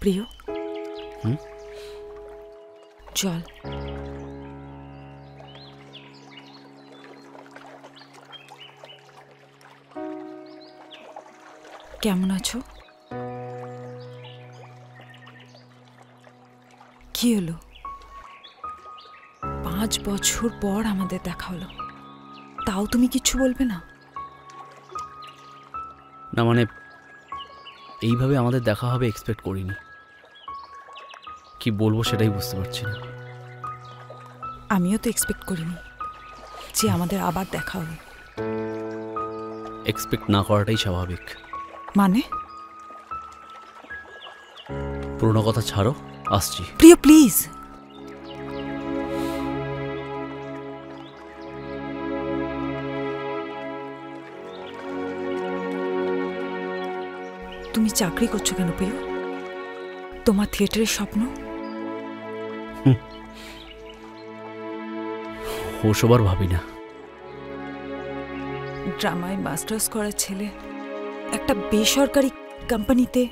প্রিয় জল। কেমন আছো? কি হলো? 5 বছর পর আমাদের দেখা হলো, তাও তুমি কিচ্ছু বলবে না? না মানে এইভাবে আমাদের দেখা হবে এক্সপেক্ট করিনি। কি বলবো সেটাই বুঝতে পারছি না। আমিও তো এক্সপেক্ট করিনি যে আমাদের আবার দেখা হবে। এক্সপেক্ট না করাটাই স্বাভাবিক। মানে? পুরোনো কথা ছাড়ো, আসছি। প্রিয় প্লিজ। তুমি চাকরি করছো কেন প্রিয়? তোমার থিয়েটারের স্বপ্ন? ওসব আর ভাবি না। ড্রামায় মাস্টার্স করা ছেলে একটা বেসরকারি কোম্পানিতে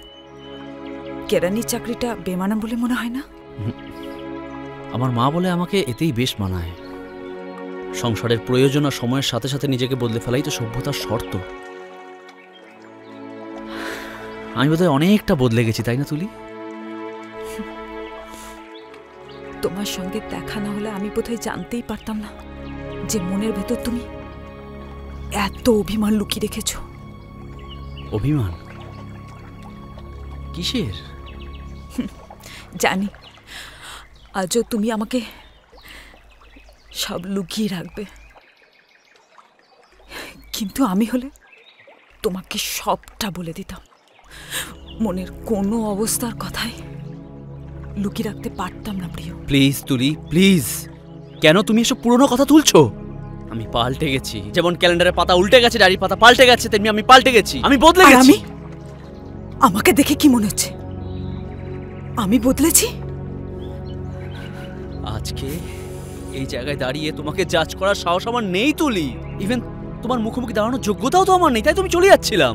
কেরানির চাকরিটা বেমানান বলে মনে হয় না? আমার মা বলে আমাকে এতেই বেশ মানায়। সংসারের প্রয়োজন আর সময়ের সাথে সাথে নিজেকে বদলে ফেলাই তো সভ্যতার শর্ত। আমি বোধহয় অনেকটা বদলে গেছি, তাই না তুলি? তোমার সঙ্গে দেখা না হলে আমি বোধহয় জানতেই পারতাম না যে মনের ভেতর তুমি এত অভিমান লুকিয়ে রেখেছ। অভিমান? কিসের? জানি আজও তুমি আমাকে সব লুকিয়ে রাখবে, কিন্তু আমি হলে তোমাকে সবটা বলে দিতাম। মনের কোনো অবস্থার কথাই লুকিয়ে রাখতে পারতাম না প্রিয়। প্লিজ তুলি, প্লিজ। কেন তুমি এসব পুরনো কথা তুলছো? আমি পাল্টে গেছি। যেমন ক্যালেন্ডারের পাতা উল্টে গেছে, ডায়েরির পাতা পাল্টে গেছে, তেমনি আমি পাল্টে গেছি। আমি বদলে গেছি। আমাকে দেখে কি মনে হচ্ছে আমি বদলেছি? আজকে এই জায়গায় দাঁড়িয়ে তোমাকে জাজ করার সাহস আমার নেই তুলি। ইভেন তোমার মুখোমুখি দাঁড়ানোর যোগ্যতাও তো আমার নেই, তাই তুমি চলে যাচ্ছিলাম।